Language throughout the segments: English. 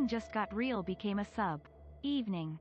Something just got real became a sub. Evening.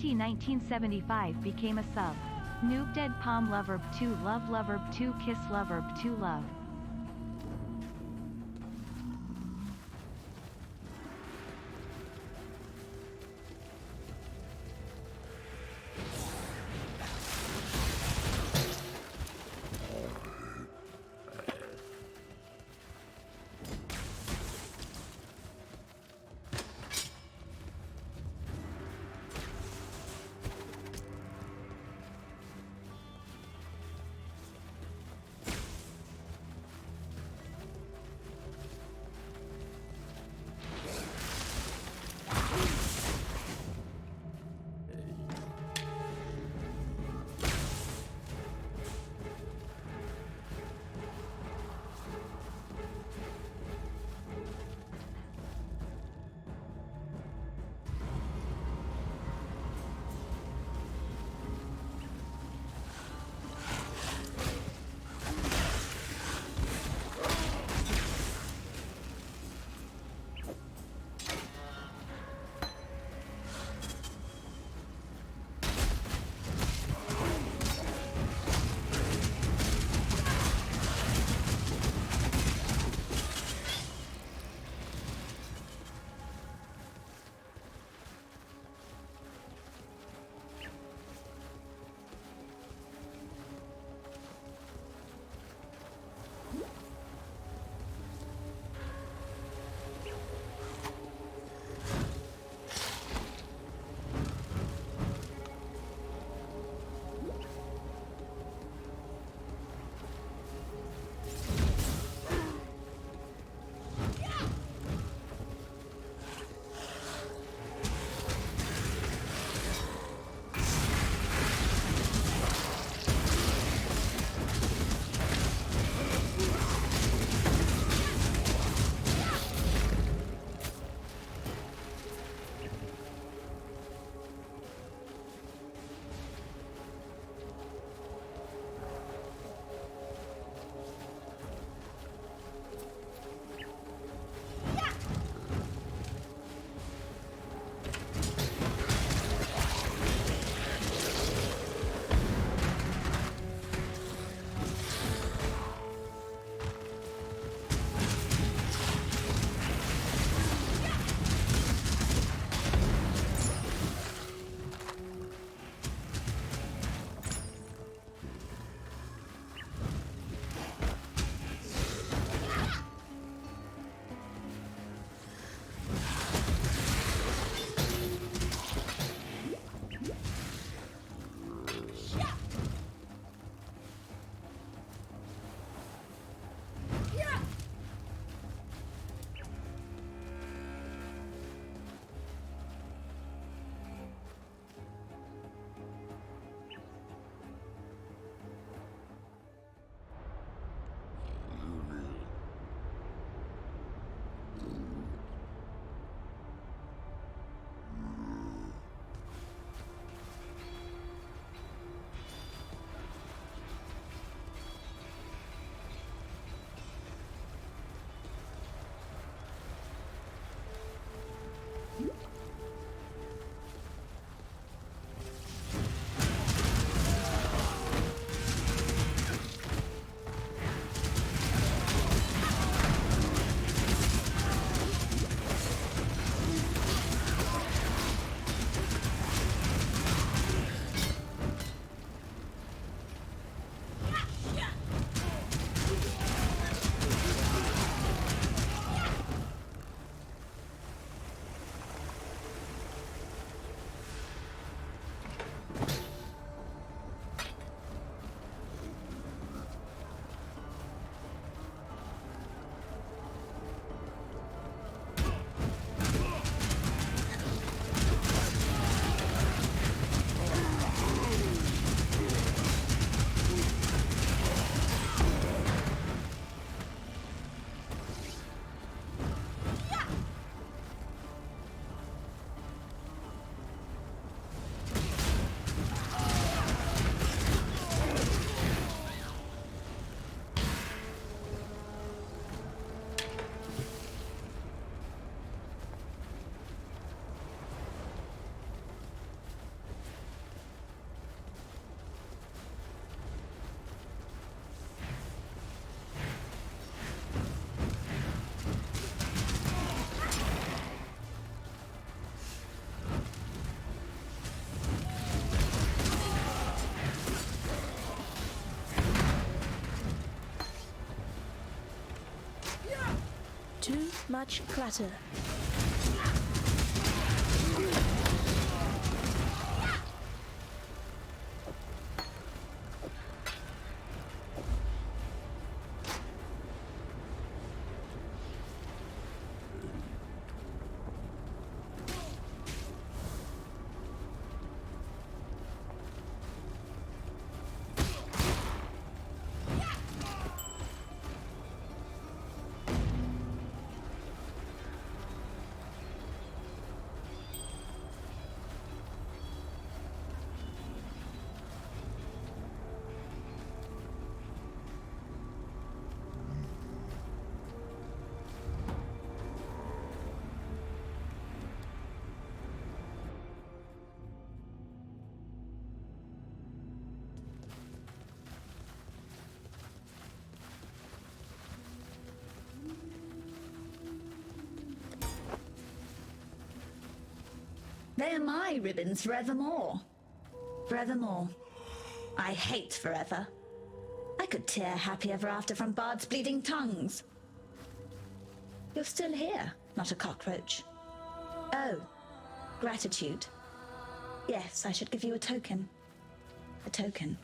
20 1975 became a sub. Noob Dead Palm Loverb 2 Love Loverb 2 Kiss Loverb 2 Love. Too much clutter. They're my ribbons forevermore. Forevermore. I hate forever. I could tear happy ever after from bards' bleeding tongues. You're still here, not a cockroach. Oh, gratitude. Yes, I should give you a token. A token.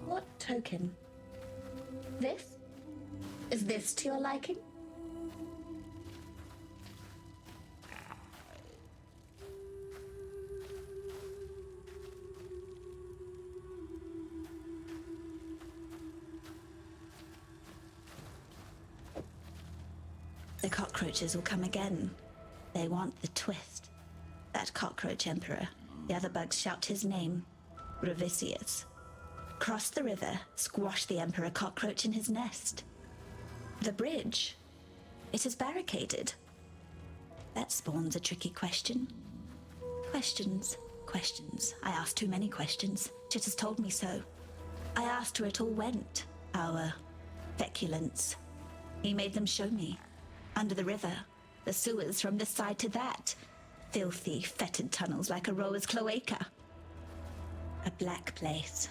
What token? This? Is this to your liking? The cockroaches will come again. They want the twist. That cockroach emperor. The other bugs shout his name. Revisius. Cross the river, squash the emperor cockroach in his nest. The bridge. It is barricaded. That spawns a tricky question. Questions. I asked too many questions. Chit has told me so. I asked where it all went. Our feculence. He made them show me. Under the river, the sewers from this side to that. Filthy, fetid tunnels like a rower's cloaca. A black place,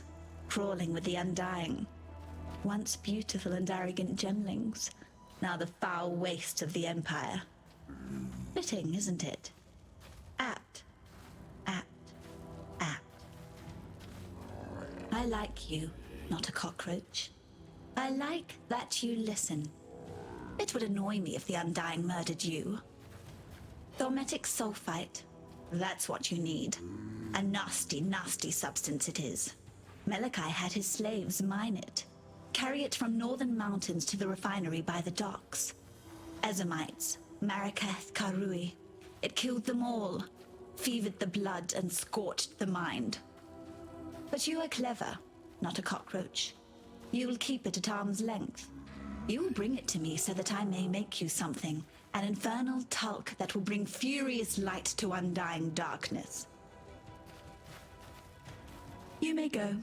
crawling with the undying. Once beautiful and arrogant gemlings, now the foul waste of the Empire. Fitting, isn't it? Apt. I like you, not a cockroach. I like that you listen. It would annoy me if the Undying murdered you. Thaumatic sulfite. That's what you need. A nasty, nasty substance it is. Malachi had his slaves mine it. Carry it from northern mountains to the refinery by the docks. Ezamites, Marraketh, Karui. It killed them all. Fevered the blood and scorched the mind. But you are clever, not a cockroach. You'll keep it at arm's length. You will bring it to me so that I may make you something. An infernal tulk that will bring furious light to undying darkness. You may go.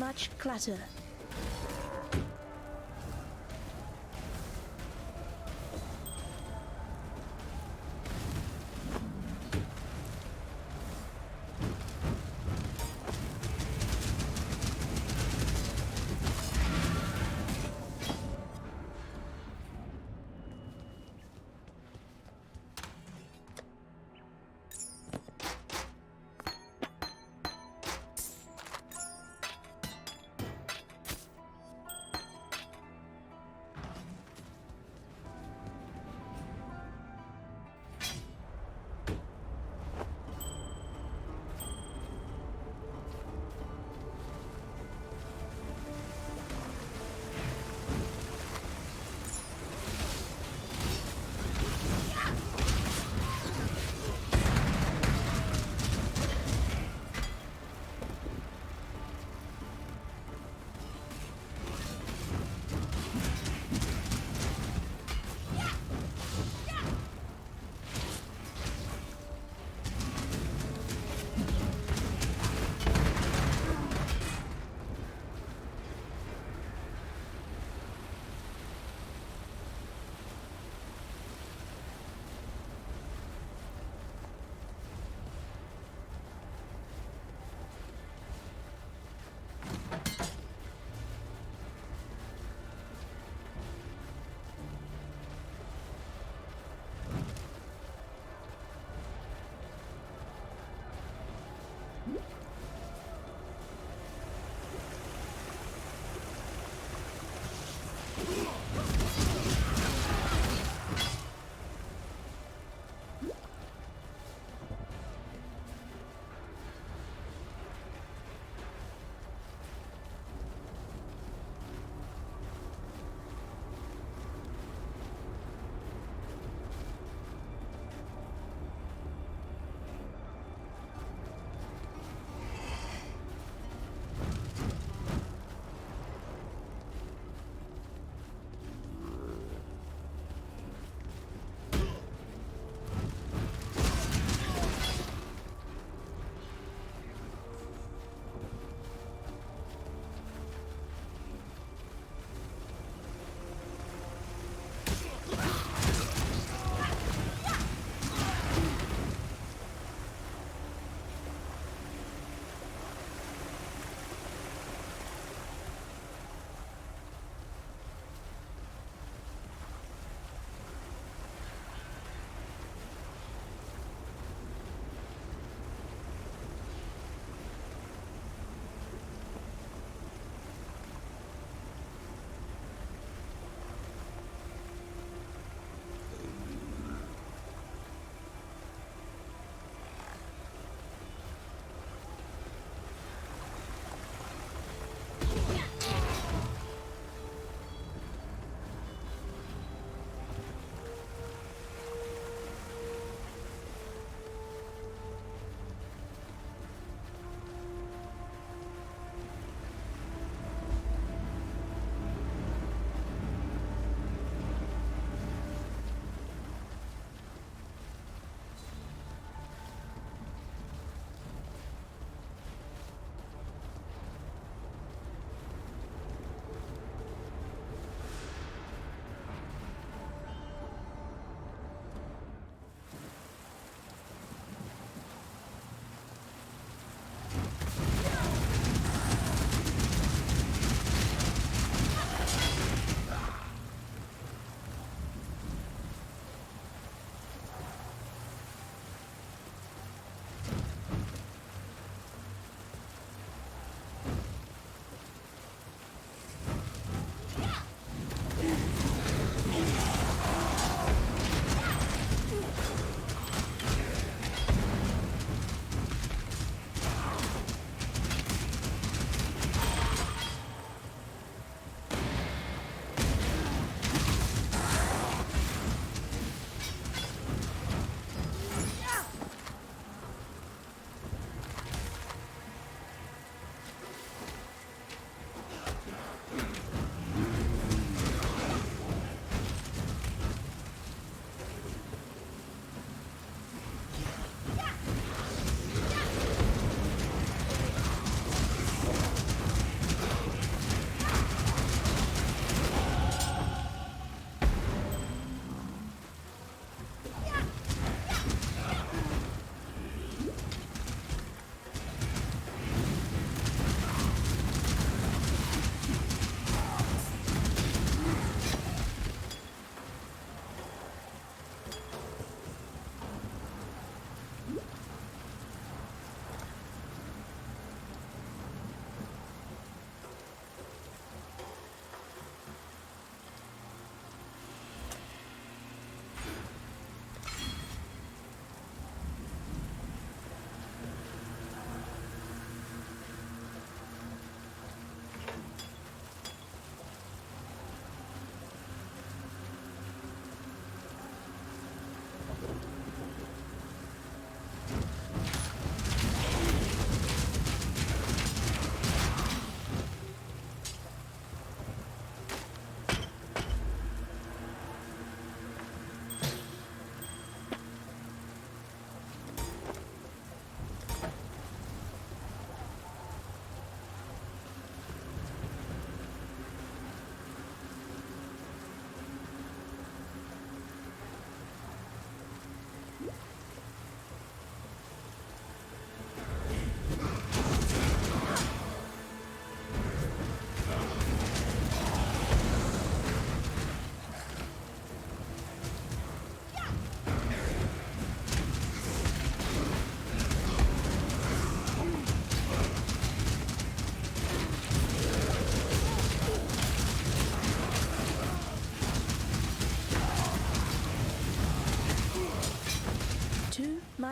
much clutter.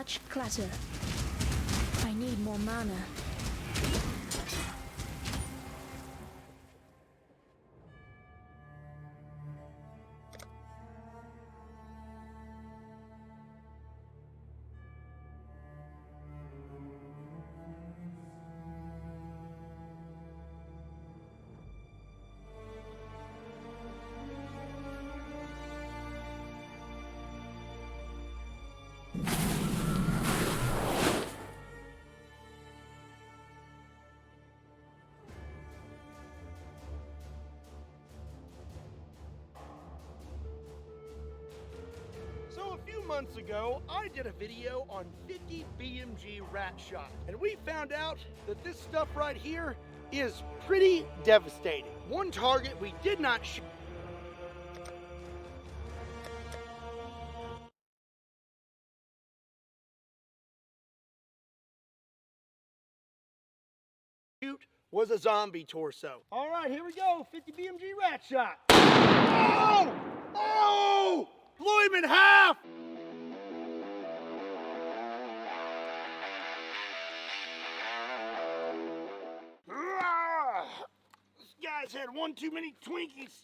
much clutter. I need more mana. So a few months ago, I did a video on 50 BMG rat shot, and we found out that this stuff right here is pretty devastating. One target we did not shoot was a zombie torso. All right, here we go, 50 BMG rat shot. Oh! Oh! Blew him in half! This guy's had one too many Twinkies.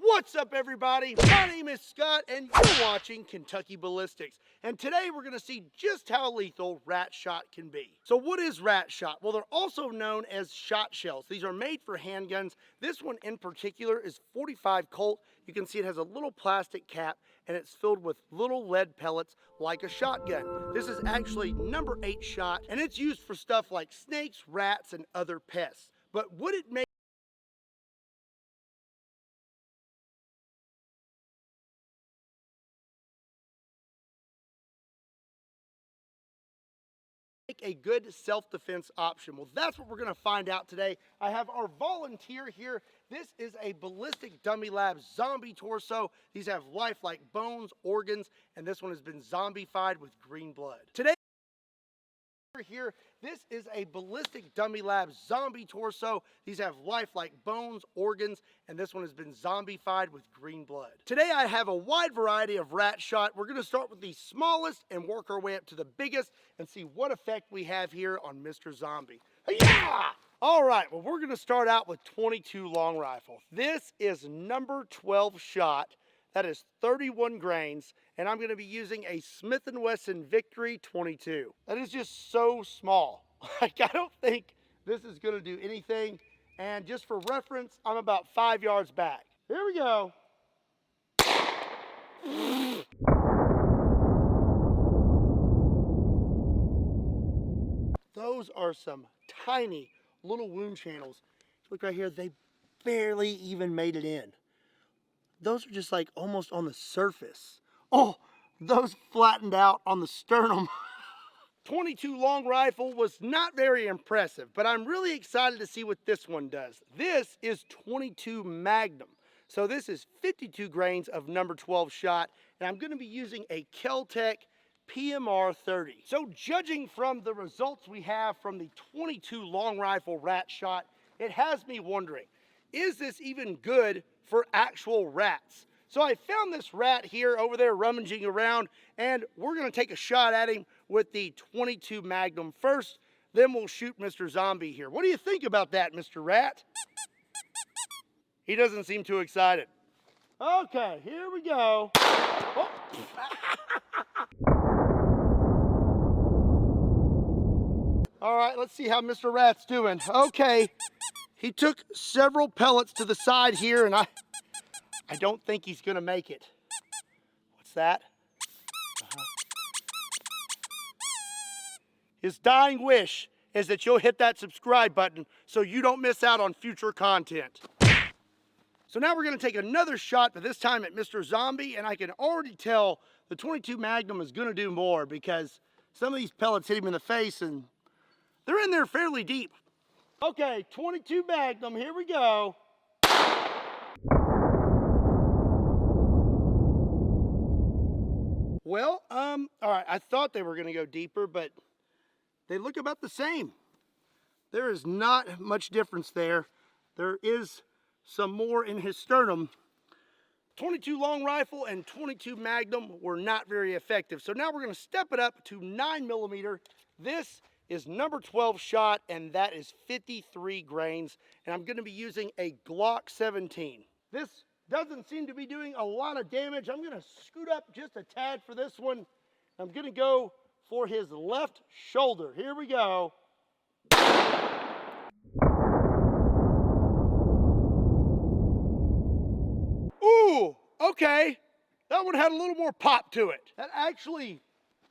What's up, everybody? My name is Scott, and you're watching Kentucky Ballistics. And today we're going to see just how lethal rat shot can be. So what is rat shot? Well, they're also known as shot shells. These are made for handguns. This one in particular is 45 Colt. You can see it has a little plastic cap, and it's filled with little lead pellets like a shotgun. This is actually number 8 shot, and it's used for stuff like snakes, rats, and other pests. But would it make a good self-defense option? Well, that's what we're going to find out today. I have our volunteer here. This is a Ballistic Dummy Labs zombie torso. These have lifelike bones, organs, and this one has been zombified with green blood. Today here, this is a Ballistic Dummy Labs zombie torso. These have lifelike bones, organs, and this one has been zombified with green blood. Today I have a wide variety of rat shot. We're going to start with the smallest and work our way up to the biggest and see what effect we have here on Mr. Zombie. Yeah! All right, well, we're going to start out with 22 long rifle. This is number 12 shot. That is 31 grains, and I'm going to be using a Smith & Wesson Victory 22. That is just so small. Like, I don't think this is going to do anything. And just for reference, I'm about 5 yards back. Here we go. Those are some tiny little wound channels. Look right here, they barely even made it in. Those are just like almost on the surface. Oh, those flattened out on the sternum. 22 long rifle was not very impressive, but I'm really excited to see what this one does. This is 22 Magnum. So this is 52 grains of number 12 shot, and I'm going to be using a Kel-Tec PMR 30. So judging from the results we have from the 22 long rifle rat shot, it has me wondering, is this even good for actual rats? So I found this rat here over there rummaging around, and we're going to take a shot at him with the 22 Magnum first, then we'll shoot Mr. Zombie here. What do you think about that, Mr. Rat? He doesn't seem too excited. Okay, here we go. Oh. All right, let's see how Mr. Rat's doing. Okay, he took several pellets to the side here, and I don't think he's gonna make it. What's that? His dying wish is that you'll hit that subscribe button so you don't miss out on future content. So now we're gonna take another shot, but this time at Mr. Zombie, and I can already tell the 22 Magnum is gonna do more because some of these pellets hit him in the face and they're in there fairly deep. Okay, 22 Magnum, here we go. Well, all right, I thought they were gonna go deeper, but they look about the same. There is not much difference there. There is some more in his sternum. 22 long rifle and 22 Magnum were not very effective. So now we're going to step it up to 9mm. This is number 12 shot, and that is 53 grains. And I'm going to be using a Glock 17. This doesn't seem to be doing a lot of damage. I'm going to scoot up just a tad for this one. I'm going to go for his left shoulder. Here we go. Ooh, okay. That one had a little more pop to it. That actually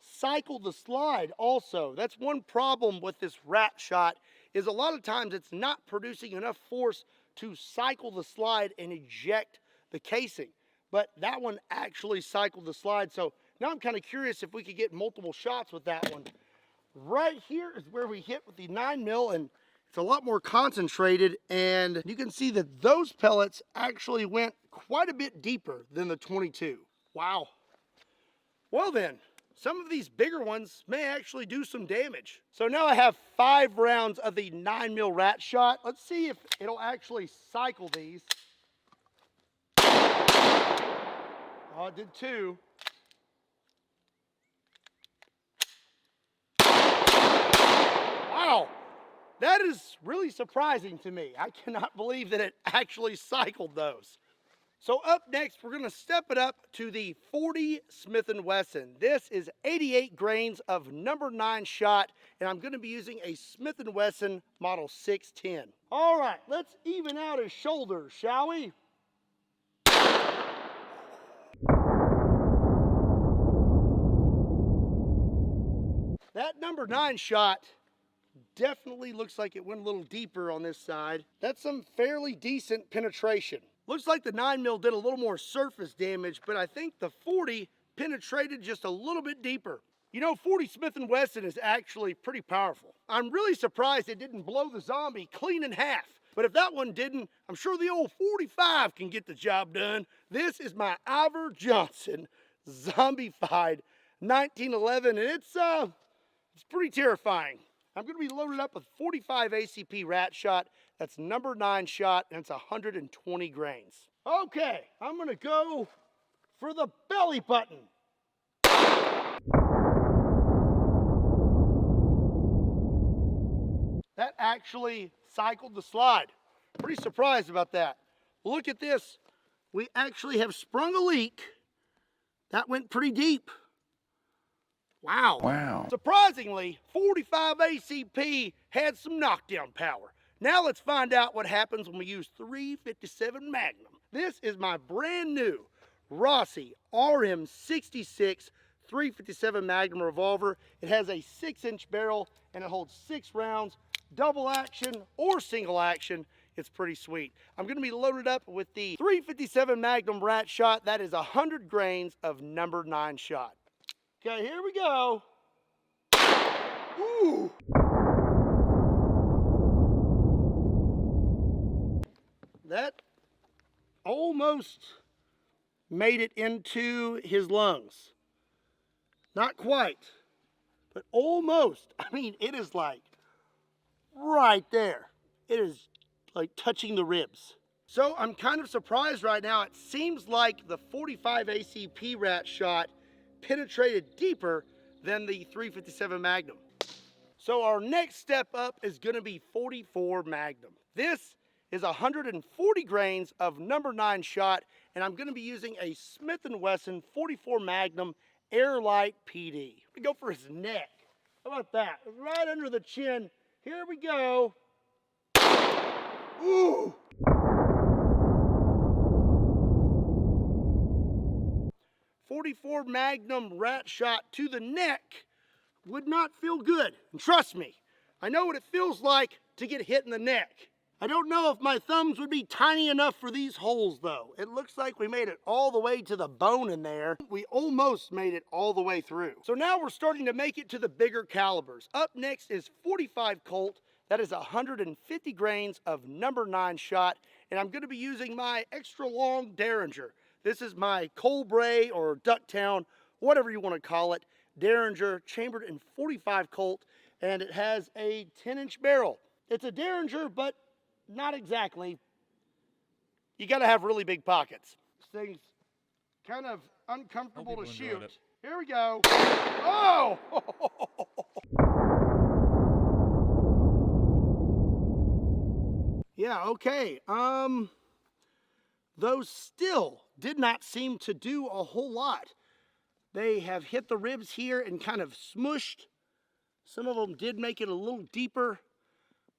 cycled the slide also. That's one problem with this rat shot, is a lot of times it's not producing enough force to cycle the slide and eject the casing. But that one actually cycled the slide. So now I'm kind of curious if we could get multiple shots with that one. Right here is where we hit with the 9mm, and it's a lot more concentrated, and you can see that those pellets actually went quite a bit deeper than the 22. Wow. Well then, some of these bigger ones may actually do some damage. So now I have 5 rounds of the 9mm rat shot. Let's see if it'll actually cycle these. Oh, it did 2. Wow, that is really surprising to me. I cannot believe that it actually cycled those. So up next, we're gonna step it up to the 40 Smith & Wesson. This is 88 grains of number 9 shot, and I'm gonna be using a Smith & Wesson model 610. All right, let's even out his shoulders, shall we? That number 9 shot definitely looks like it went a little deeper on this side. That's some fairly decent penetration. Looks like the 9mm did a little more surface damage, but I think the 40 penetrated just a little bit deeper. You know, 40 Smith & Wesson is actually pretty powerful. I'm really surprised it didn't blow the zombie clean in half. But if that one didn't, I'm sure the old 45 can get the job done. This is my Ivor Johnson zombified 1911, and it's pretty terrifying. I'm going to be loaded up with 45 ACP rat shot. That's number 9 shot, and it's 120 grains. Okay, I'm going to go for the belly button. That actually cycled the slide. Pretty surprised about that. Look at this. We actually have sprung a leak. That went pretty deep. Wow. Wow. Surprisingly, 45 ACP had some knockdown power. Now let's find out what happens when we use 357 Magnum. This is my brand new Rossi RM66 357 Magnum revolver. It has a 6-inch barrel and it holds 6 rounds, double action or single action. It's pretty sweet. I'm going to be loaded up with the 357 Magnum rat shot. That is 100 grains of number 9 shot. Okay, here we go. Ooh. That almost made it into his lungs. Not quite, but almost. I mean, it is like right there. It is like touching the ribs. So I'm kind of surprised right now. It seems like the 45 ACP rat shot penetrated deeper than the 357 Magnum. So our next step up is going to be 44 Magnum. This is 140 grains of number 9 shot, and I'm going to be using a Smith & Wesson 44 Magnum Airlight PD. We go for his neck. How about that? Right under the chin. Here we go. Ooh. .44 Magnum rat shot to the neck would not feel good. And trust me, I know what it feels like to get hit in the neck. I don't know if my thumbs would be tiny enough for these holes though. It looks like we made it all the way to the bone in there. We almost made it all the way through. So now we're starting to make it to the bigger calibers. Up next is 45 Colt. That is 150 grains of number 9 shot. And I'm going to be using my extra long Derringer. This is my Colbray or Ducktown, whatever you want to call it, Derringer, chambered in 45 Colt, and it has a 10-inch barrel. It's a Derringer, but not exactly. You got to have really big pockets. This thing's kind of uncomfortable to Hope people enjoyed shoot. it. Here we go. Oh! Yeah, okay. Those still did not seem to do a whole lot. They have hit the ribs here and kind of smushed. Some of them did make it a little deeper,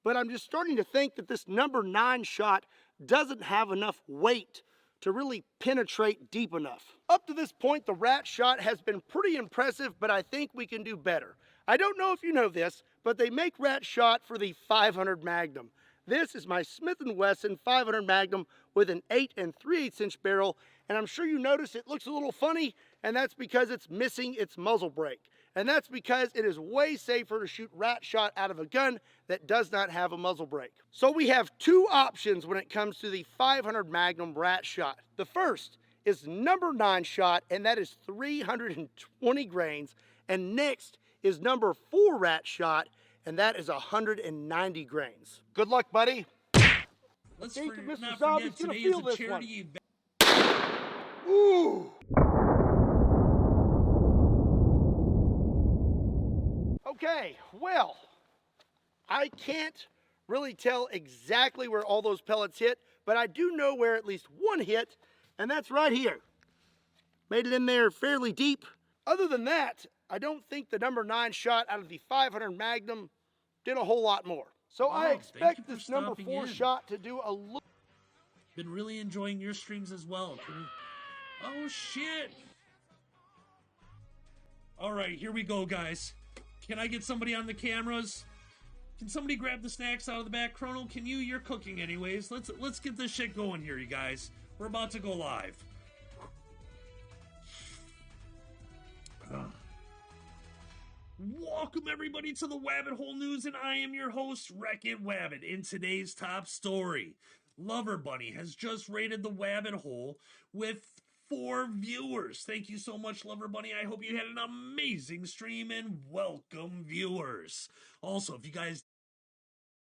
but I'm just starting to think that this number 9 shot doesn't have enough weight to really penetrate deep enough. Up to this point, the rat shot has been pretty impressive, but I think we can do better. I don't know if you know this, but they make rat shot for the 500 Magnum. This is my Smith & Wesson 500 Magnum with an 8 3/8 inch barrel, and I'm sure you notice it looks a little funny, and that's because it's missing its muzzle brake. And that's because it is way safer to shoot rat shot out of a gun that does not have a muzzle brake. So we have 2 options when it comes to the 500 Magnum rat shot. The first is number 9 shot, and that is 320 grains. And next is number 4 rat shot, and that is 190 grains. Good luck, buddy. Let's think Mr. not Zombie's forget gonna today feel is a this charity event. Ooh. Okay, well, I can't really tell exactly where all those pellets hit, but I do know where at least one hit, and that's right here. Made it in there fairly deep. Other than that, I don't think the number 9 shot out of the 500 Magnum did a whole lot more. So Wow, I thank you expect for this number stopping 4 in. shot to do a little. Been really enjoying your streams as well. Oh shit! All right, here we go, guys. Can I get somebody on the cameras? Can somebody grab the snacks out of the back? Chrono, can you? You're cooking anyways. Let's get this shit going here, you guys. We're about to go live. Welcome everybody to the Wabbit Hole News, and I am your host, Wreck-It Wabbit. In today's top story, Lover Bunny has just raided the Wabbit Hole with 4 viewers. Thank you so much, Lover Bunny. I hope you had an amazing stream, and welcome viewers. Also, if you guys